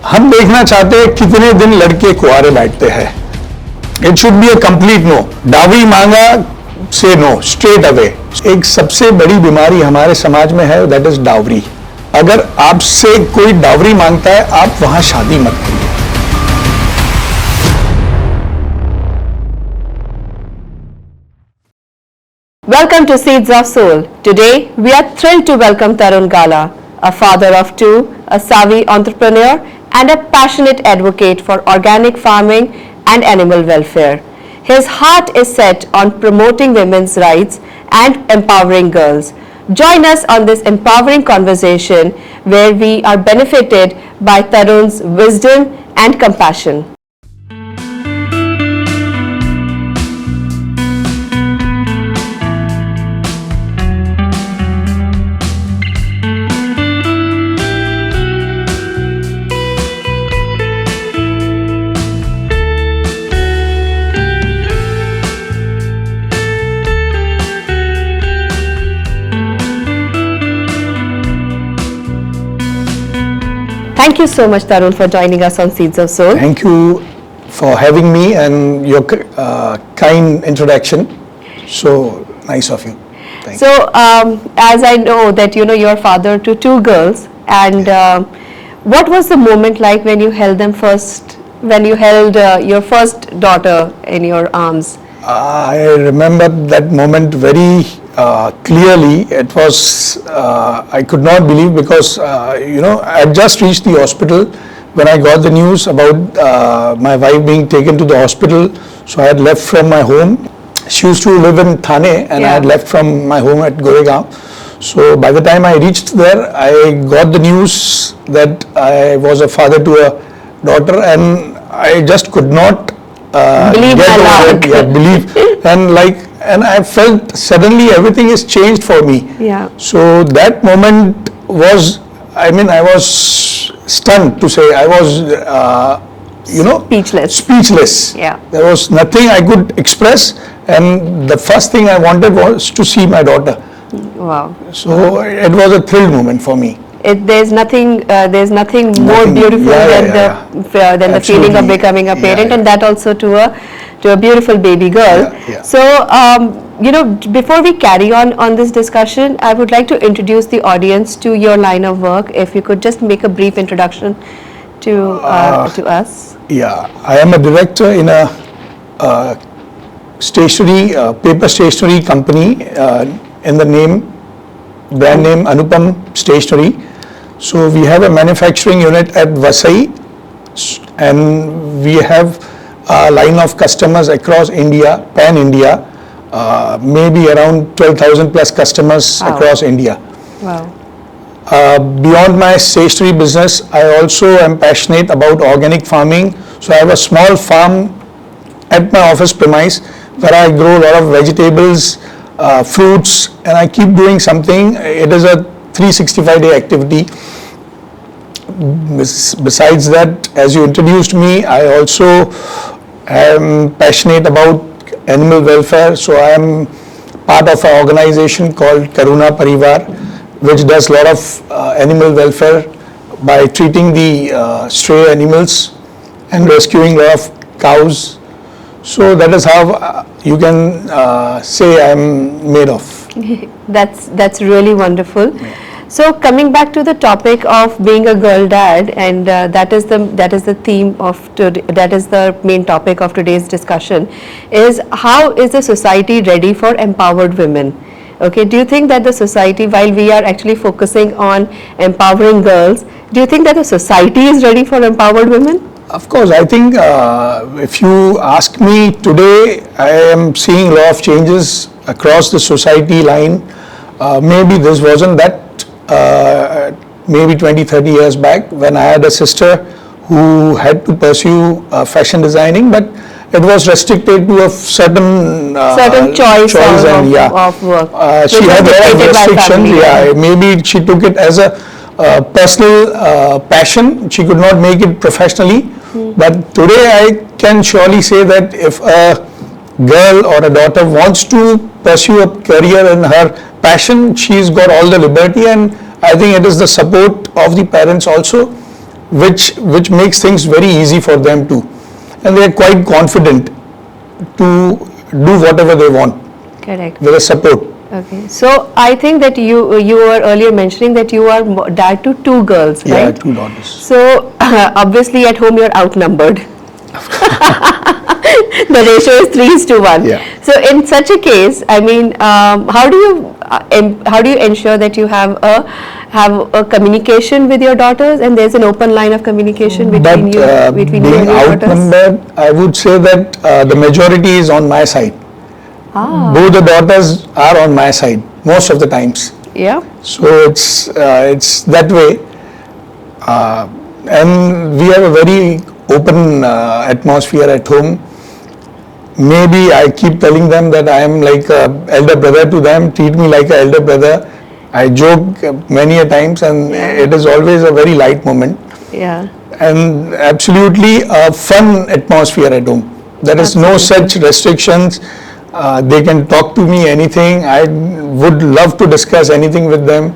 हम देखना चाहते हैं कितने दिन लड़के कुंवारे बैठते हैं. It should be a complete no. Dowry मांगा से नो, स्ट्रेट अवे. एक सबसे बड़ी बीमारी हमारे समाज में है, दैट इज डावरी. अगर आपसे कोई डावरी मांगता है, आप वहां शादी मत करिए. Welcome to Seeds of Soul. Today, we are thrilled to welcome Tarun Gala, a father of two, a savvy entrepreneur, and a passionate advocate for organic farming and animal welfare. His heart is set on promoting women's rights and empowering girls. Join us on this empowering conversation where we are benefited by Tarun's wisdom and compassion. Thank you so much, Tarun, for joining us on Seeds of Soul. Thank you for having me and your kind introduction. So nice of you. Thank you. As I know that you're father to two girls, and what was the moment like when you held them first, when you held your first daughter in your arms? I remember that moment very clearly. It was, I could not believe because, I had just reached the hospital when I got the news about my wife being taken to the hospital. So I had left from my home. She used to live in Thane and I had left from my home at Goregaon. So by the time I reached there, I got the news that I was a father to a daughter, and I just could not Believe get my over luck. it. Yeah, believe. And I felt suddenly everything is changed for me. Yeah. So that moment was, I was stunned to say. I was, speechless. Yeah. There was nothing I could express, and the first thing I wanted was to see my daughter. Wow. So it was a thrilled moment for me. There's nothing more beautiful than the feeling of becoming a parent, and that also to a beautiful baby girl. Yeah. So before we carry on this discussion, I would like to introduce the audience to your line of work. If you could just make a brief introduction to us. Yeah, I am a director in a paper stationery company in the brand name Anupam Stationery. So we have a manufacturing unit at Vasai, and we have a line of customers across India, pan India, maybe around 12,000 plus customers across India. Wow. Beyond my stationery business, I also am passionate about organic farming. So I have a small farm at my office premise where I grow a lot of vegetables, fruits, and I keep doing something. It is a 365-day activity. Besides that, as you introduced me, I also am passionate about animal welfare. So I am part of an organization called Karuna Parivar, which does a lot of animal welfare by treating the stray animals and rescuing a lot of cows. So that is how you can say I am made of. That's really wonderful. Yeah. So coming back to the topic of being a girl dad, and that is the theme of today, that is the main topic of today's discussion, is how is the society ready for empowered women? Okay, do you think that the society, while we are actually focusing on empowering girls, do you think that the society is ready for empowered women? Of course, I think if you ask me today, I am seeing a lot of changes across the society line. Maybe this wasn't that maybe 20-30 years back when I had a sister who had to pursue fashion designing, but it was restricted to a certain choice of work. She had a lot of restrictions. Maybe she took it as a personal passion. She could not make it professionally. But today I can surely say that if a girl or a daughter wants to pursue a career in her passion, she's got all the liberty, and I think it is the support of the parents also which makes things very easy for them too, and they are quite confident to do whatever they want Correct. with the support. Okay. So I think that you were earlier mentioning that you are dad to two girls, Yeah, right? 2 daughters. So obviously at home you're outnumbered. The ratio is 3:1. Yeah. So in such a case, I mean, how do you ensure that you have a communication with your daughters, and there's an open line of communication between But you and being your daughters? outnumbered, I would say that the majority is on my side. Both the daughters are on my side most of the times. Yeah. So it's that way, and we have a very open atmosphere at home. Maybe I keep telling them that I am like an elder brother to them, treat me like an elder brother. I joke many a times, and it is always a very light moment, Yeah. and absolutely a fun atmosphere at home. There is no such restrictions. They can talk to me anything. I would love to discuss anything with them.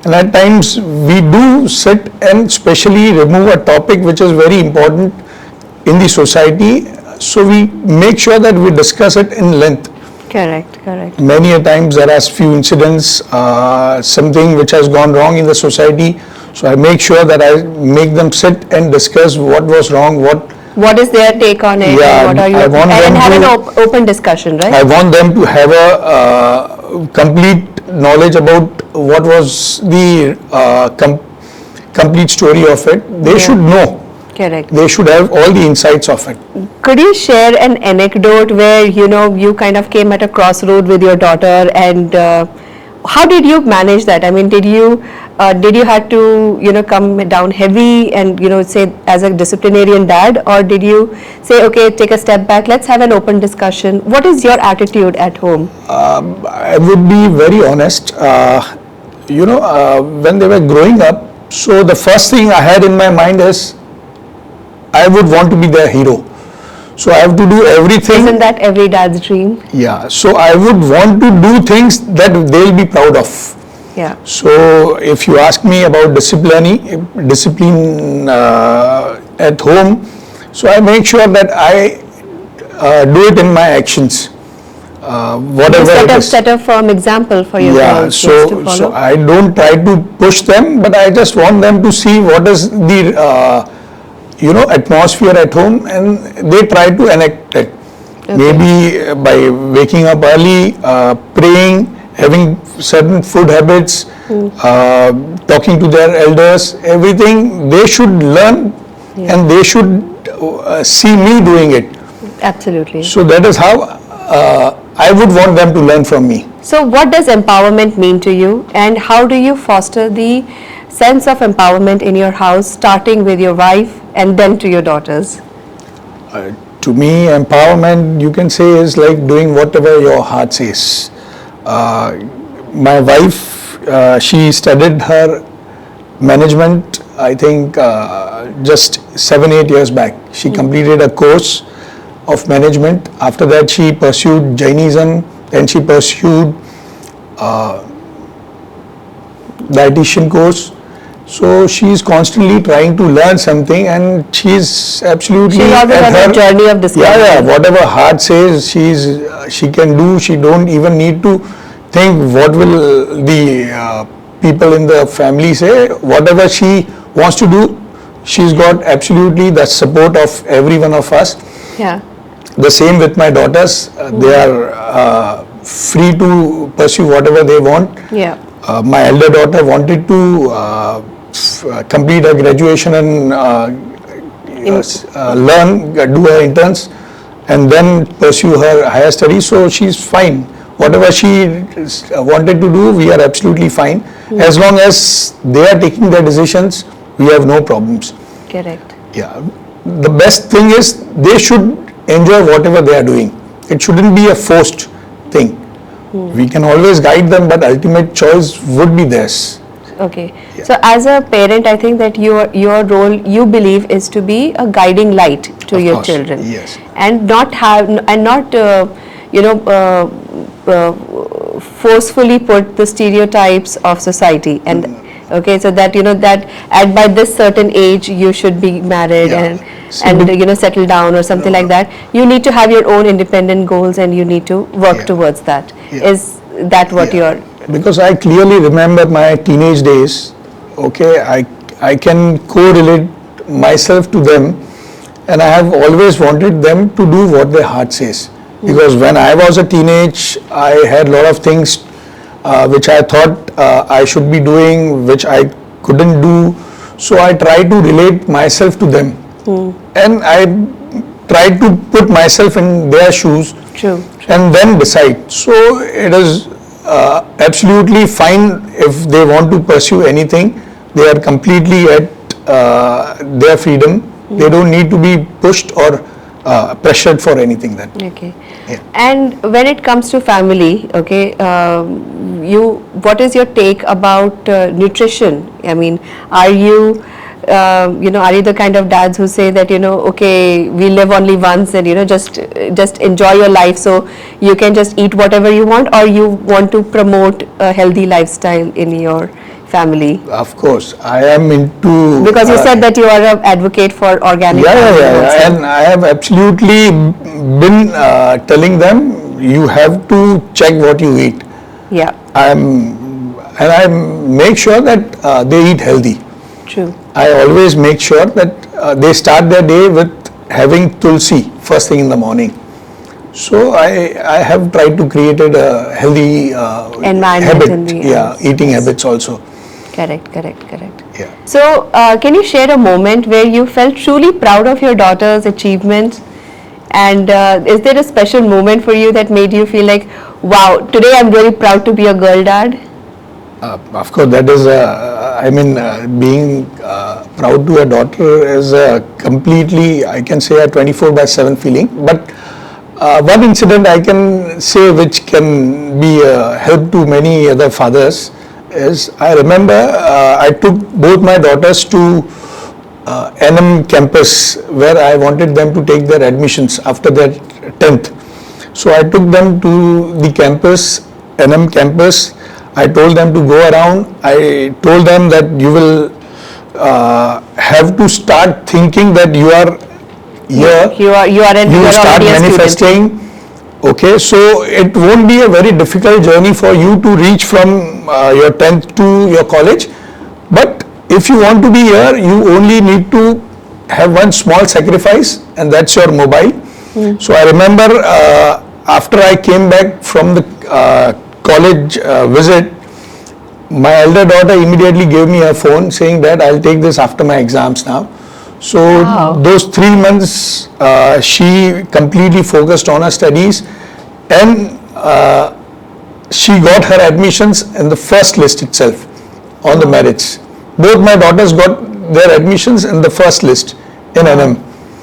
And at times we do sit and specially remove a topic which is very important in the society. So we make sure that we discuss it in length. Correct. Correct. Many a times there are few incidents, something which has gone wrong in the society. So I make sure that I make them sit and discuss what was wrong, What is their take on it? Yeah, and what are you I want and them have an to- open discussion, right? I want them to have a complete knowledge about what was the complete story of it. They should know. Correct. They should have all the insights of it. Could you share an anecdote where you kind of came at a crossroad with your daughter, and how did you manage that? I mean, did you have to come down heavy and say as a disciplinarian dad, or did you say, okay, take a step back, let's have an open discussion? What is your attitude at home? I would be very honest. When they were growing up, so the first thing I had in my mind is I would want to be their hero. So I have to do everything. Isn't that every dad's dream? Yeah. So I would want to do things that they'll be proud of. Yeah. So if you ask me about discipline at home, so I make sure that I do it in my actions. Whatever it is. Set a firm example for your Yeah, girls to so follow. I don't try to push them, but I just want them to see what is the atmosphere at home, and they try to enact it. Okay. Maybe by waking up early, praying, having certain food habits, talking to their elders, everything they should learn, and they should see me doing it. Absolutely. So that is how I would want them to learn from me. So what does empowerment mean to you, and how do you foster the sense of empowerment in your house, starting with your wife and then to your daughters? To me, empowerment, you can say, is like doing whatever your heart says. My wife, she studied her management, I think, just 7-8 years back. She completed a course of management. After that, she pursued Jainism, then she pursued dietitian course. So she's constantly trying to learn something, and she's absolutely She's always at on a her journey of discovery. Yeah, whatever heart says, she can do. She don't even need to think what will the people in the family say. Whatever she wants to do, she's got absolutely the support of every one of us. Yeah. The same with my daughters. They are free to pursue whatever they want. Yeah. My elder daughter wanted to complete her graduation and learn, do her interns, and then pursue her higher studies. So she's fine. Whatever she wanted to do, we are absolutely fine. As long as they are taking their decisions, we have no problems. Correct. Yeah. The best thing is they should enjoy whatever they are doing. It shouldn't be a forced thing. We can always guide them, but ultimate choice would be theirs. Okay. So as a parent, I think that your role, you believe, is to be a guiding light to Of your course, children. yes. And not forcefully put the stereotypes of society, and Okay, so that that at by this certain age you should be married Yeah. and See, settle down or something like that. You need to have your own independent goals and you need to work Yeah. towards that. Yeah. Is that what Yeah. you're? Because I clearly remember my teenage days. Okay, I can correlate myself to them, and I have always wanted them to do what their heart says. Because when I was a teenage, I had a lot of things which I thought I should be doing, which I couldn't do. So I tried to relate myself to them, and I tried to put myself in their shoes, True. and then decide. So it is absolutely fine if they want to pursue anything. They are completely at their freedom. They don't need to be pushed or pressured for anything then. Okay. Yeah. And when it comes to family, okay, what is your take about nutrition? I mean, are you, are you the kind of dads who say that okay, we live only once and just enjoy your life, so you can just eat whatever you want, or you want to promote a healthy lifestyle in your family? Of course, I am into. Because you said that you are an advocate for organic farming also. And I have absolutely been telling them you have to check what you eat. Yeah, I make sure that they eat healthy. true. I always make sure that they start their day with having tulsi first thing in the morning. So I have tried to create a healthy Environment habit. in the Eating habits also. Correct. Yeah. So, can you share a moment where you felt truly proud of your daughter's achievements? And is there a special moment for you that made you feel like, wow, today I'm very proud to be a girl dad? Of course, that is, being proud to a daughter is a completely, I can say, a 24/7 feeling. But one incident I can say which can be a help to many other fathers is, I remember I took both my daughters to NM campus where I wanted them to take their admissions after their 10th. So I took them to the campus, NM campus. I told them to go around. I told them that you will have to start thinking that you are here. You are Start already a student. manifesting. Okay, so it won't be a very difficult journey for you to reach from your 10th to your college. But if you want to be here, you only need to have one small sacrifice, and that's your mobile. So I remember after I came back from the college visit, my elder daughter immediately gave me a phone saying that I'll take this after my exams now. So those 3 months she completely focused on her studies, and she got her admissions in the first list itself on the merits. Both my daughters got their admissions in the first list in NM.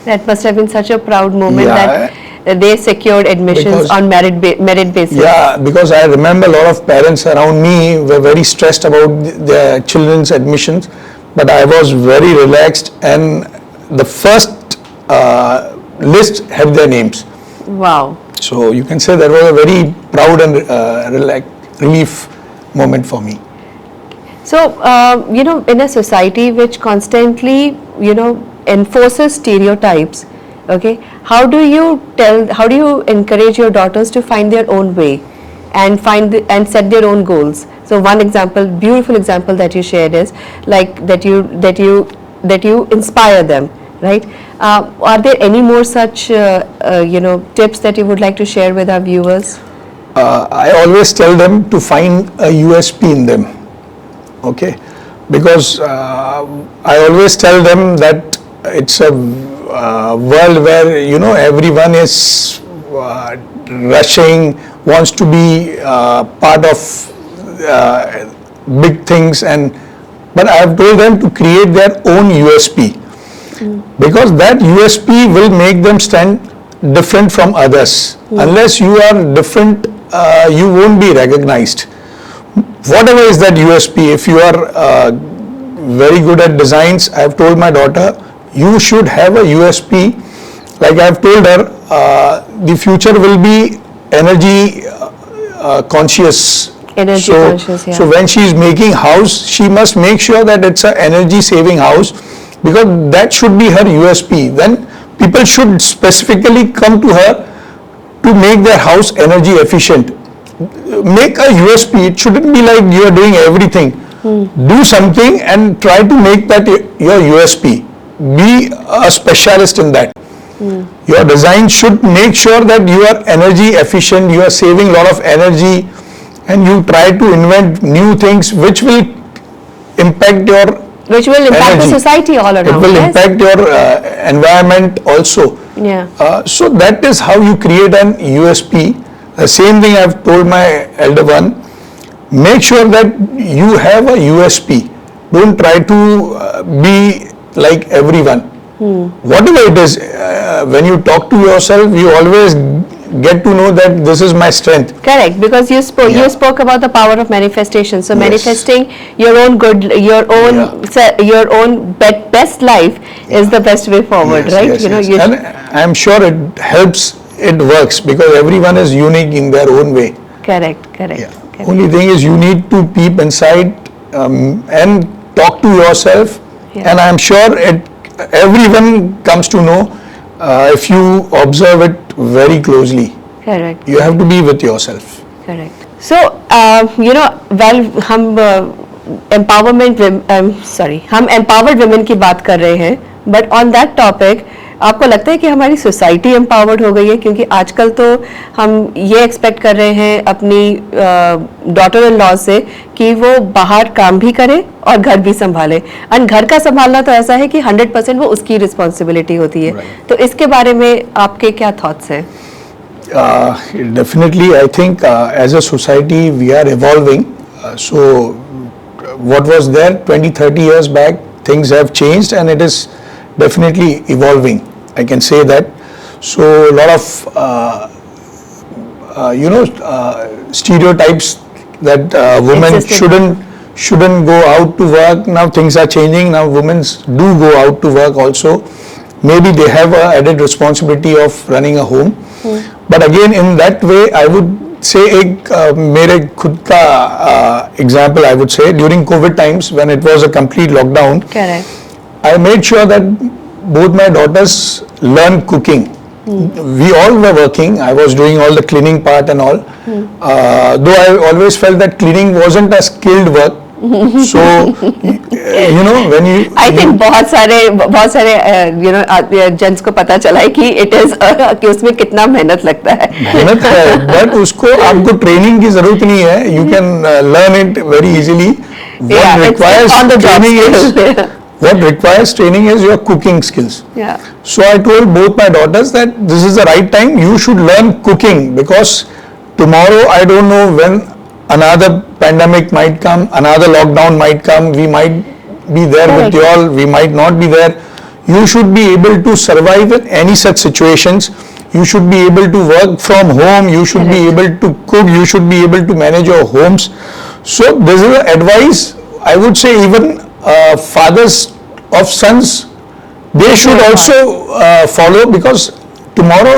That must have been such a proud moment Yeah. that they secured admissions Because- on merit basis. Yeah, because I remember a lot of parents around me were very stressed about their children's admissions, but I was very relaxed, and the first list had their names. Wow. So you can say that was a very proud and relief moment for me. So, in a society which constantly, enforces stereotypes, okay, how do you encourage your daughters to find their own way and and set their own goals? So one example, beautiful example that you shared is like that you inspire them, right? Are there any more such, tips that you would like to share with our viewers? I always tell them to find a USP in them. Okay, because I always tell them that it's a world where everyone is rushing, wants to be part of big things, but I have told them to create their own USP, because that USP will make them stand different from others. Unless you are different, you won't be recognized. Whatever is that USP, if you are very good at designs, I have told my daughter, you should have a USP. Like I have told her, the future will be energy conscious Energy so, conscious, yeah. So when she is making house, she must make sure that it's an energy saving house, because that should be her USP. Then people should specifically come to her to make their house energy efficient. Make a USP. It shouldn't be like you are doing everything. Do something and try to make that your USP. Be a specialist in that. Your design should make sure that you are energy efficient, you are saving a lot of energy, and you try to invent new things which will impact your Which will impact energy. the society all around. It will yes? impact your environment also. Yeah. So that is how you create an USP. The same thing I've told my elder one. Make sure that you have a USP. Don't try to be like everyone. Whatever it is, when you talk to yourself, you always get to know that this is my strength. Correct, because you spoke Yeah. you spoke about the power of manifestation. So Yes. manifesting your own good, your own best life is the best way forward, Yes, right? yes, You know, yes. And I'm sure it helps, it works, because everyone is unique in their own way. correct. Yeah. correct. Only thing is you need to peep inside and talk to yourself. Yeah. And I'm sure everyone comes to know if you observe it very closely. Correct. You have to be with yourself. Correct. So, हम हम empowered women की बात कर रहे हैं, but on that topic, आपको लगता है कि हमारी सोसाइटी empowered हो गई है? क्योंकि आजकल तो हम ये एक्सपेक्ट कर रहे हैं अपनी डॉटर इन लॉ से कि वो बाहर काम भी करे और घर भी संभाले, और घर का संभालना तो ऐसा है कि 100% वो उसकी रिस्पॉन्सिबिलिटी होती है. Right. तो इसके बारे में आपके क्या थॉट्स हैं? Definitely, I think as a society we are evolving. So what was there 20-30 years back, things have changed and it is definitely evolving. I can say that. So a lot of stereotypes that women Existing. shouldn't go out to work. Now things are changing. Now women do go out to work also. Maybe they have a added responsibility of running a home. But again, in that way, I would say मेरे खुद का example, I would say during COVID times when it was a complete lockdown, Correct. I made sure that both my daughters learned cooking. We all were working. I was doing all the cleaning part and all. Though I always felt that cleaning wasn't a skilled work. So when you I think बहुत सारे gents को पता चला है कि it is कि उसमें कितना मेहनत लगता है. मेहनत है, बट उसको आपको ट्रेनिंग की जरूरत नहीं है. You can learn it very easily. Yeah, it's on the job skills. What requires training is your cooking skills. Yeah. So I told both my daughters that this is the right time. You should learn cooking, because tomorrow I don't know when another pandemic might come, another lockdown might come. We might be there with you all. We might not be there. You should be able to survive in any such situations. You should be able to work from home. You should be able to cook. You should be able to manage your homes. So this is advice. I would say even fathers of sons, they should also follow, because tomorrow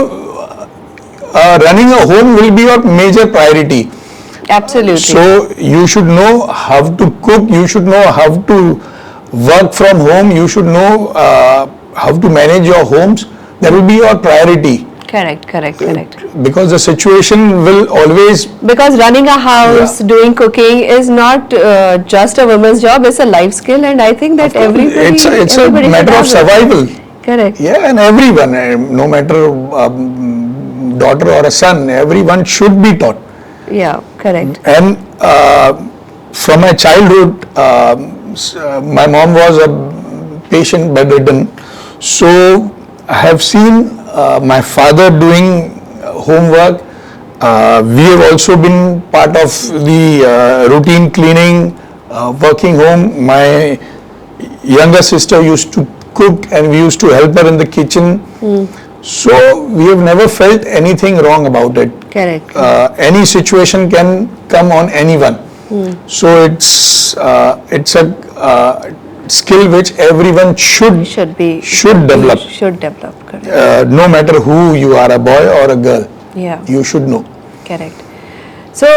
running a home will be your major priority. Absolutely. So you should know how to cook. You should know how to work from home. You should know how to manage your homes. That will be your priority. Correct. Because the situation will always. Because running a house, doing cooking is not just a woman's job. It's a life skill, and I think that everybody. It's a everybody matter should of have it. survival. Correct. Yeah, and everyone, no matter daughter or a son, everyone should be taught. Yeah, correct. And from my childhood, my mom was a patient bedridden. So I have seen my father doing homework. We have also been part of the routine cleaning, working home. My younger sister used to cook and we used to help her in the kitchen. So we have never felt anything wrong about it. Correct. Any situation can come on anyone. So it's a skill which everyone should develop. Should develop. Correct. No matter who you are, a boy or a girl. Yeah. You should know. Correct. So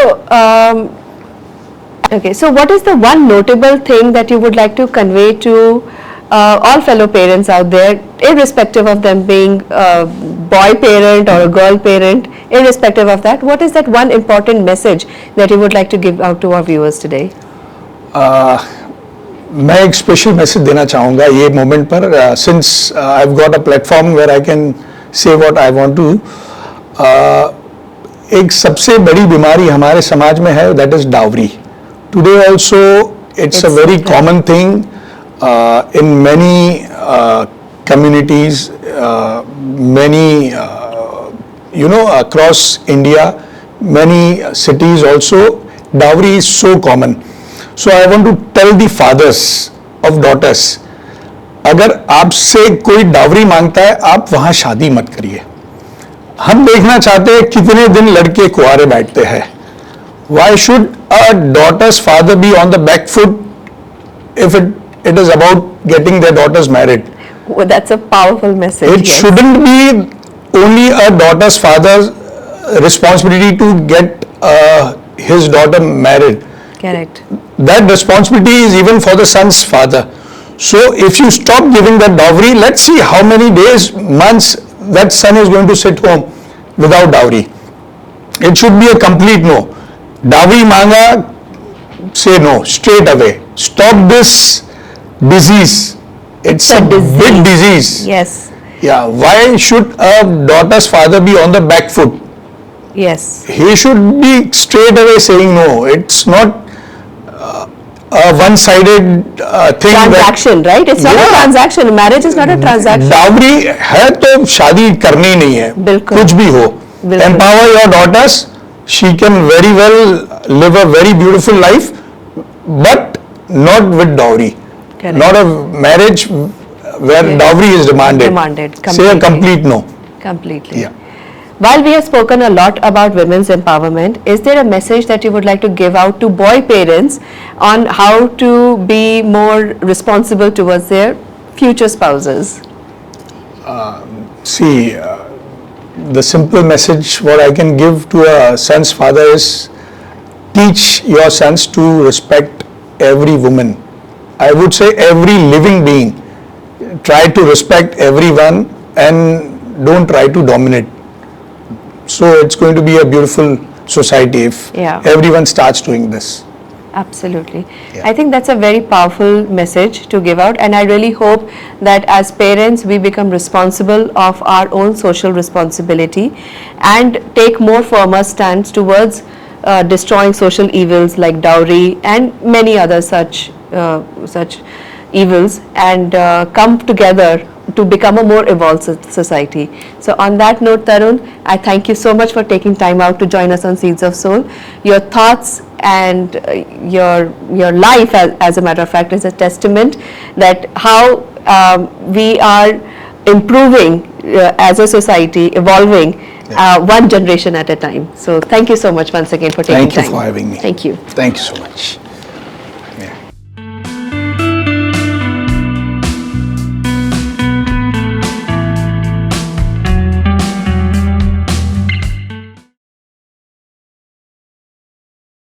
Okay, so what is the one notable thing that you would like to convey to all fellow parents out there, irrespective of them being a boy parent or a girl parent, irrespective of that, what is that one important message that you would like to give out to our viewers today? मैं एक special message देना चाहूँगा ये moment पर, since I have got a platform where I can say what I want to. एक सबसे बड़ी बीमारी हमारे समाज में है, that is dowry. Today also it's a very common thing in many communities, many across India, many cities also, dowry is so common. So I want to tell the fathers of daughters, अगर आपसे कोई dowry मांगता है आप वहां शादी मत करिए. हम देखना चाहते हैं कितने दिन लड़के कुंवारे बैठते हैं. Why should a daughter's father be on the back foot if it is about getting their daughters married? Well, that's a powerful message. It shouldn't be only a daughter's father's responsibility to get his daughter married. Correct. That responsibility is even for the son's father. So if you stop giving that dowry, let's see how many days, months that son is going to sit home without dowry. It should be a complete no. Dowry manga, say no straight away. Stop this disease. It's a big disease. Yes. Yeah. Why should a daughter's father be on the back foot? Yes. He should be straight away saying no. It's not a one-sided thing. Transaction, right? It's not a transaction. Marriage is not a transaction. Dowry है तो शादी करनी नहीं है. बिल्कुल. कुछ भी हो. Empower your daughters. She can very well live a very beautiful life, but not with dowry. Correct. Not a marriage where dowry is demanded. Completely. Say a complete no. Completely. Yeah. While we have spoken a lot about women's empowerment, is there a message that you would like to give out to boy parents on how to be more responsible towards their future spouses? See, the simple message what I can give to a son's father is teach your sons to respect every woman. I would say every living being. Try to respect everyone and don't try to dominate. So it's going to be a beautiful society if everyone starts doing this. Absolutely. Yeah. I think that's a very powerful message to give out, and I really hope that as parents we become responsible of our own social responsibility and take more firmer stands towards destroying social evils like dowry and many other such evils, and come together to become a more evolved society. So on that note, Tarun, I thank you so much for taking time out to join us on Seeds of Soul. Your thoughts and your life, as a matter of fact, is a testament that how we are improving as a society, evolving one generation at a time. So thank you so much once again for taking time. Thank you for having me. Thank you. Thank you so much.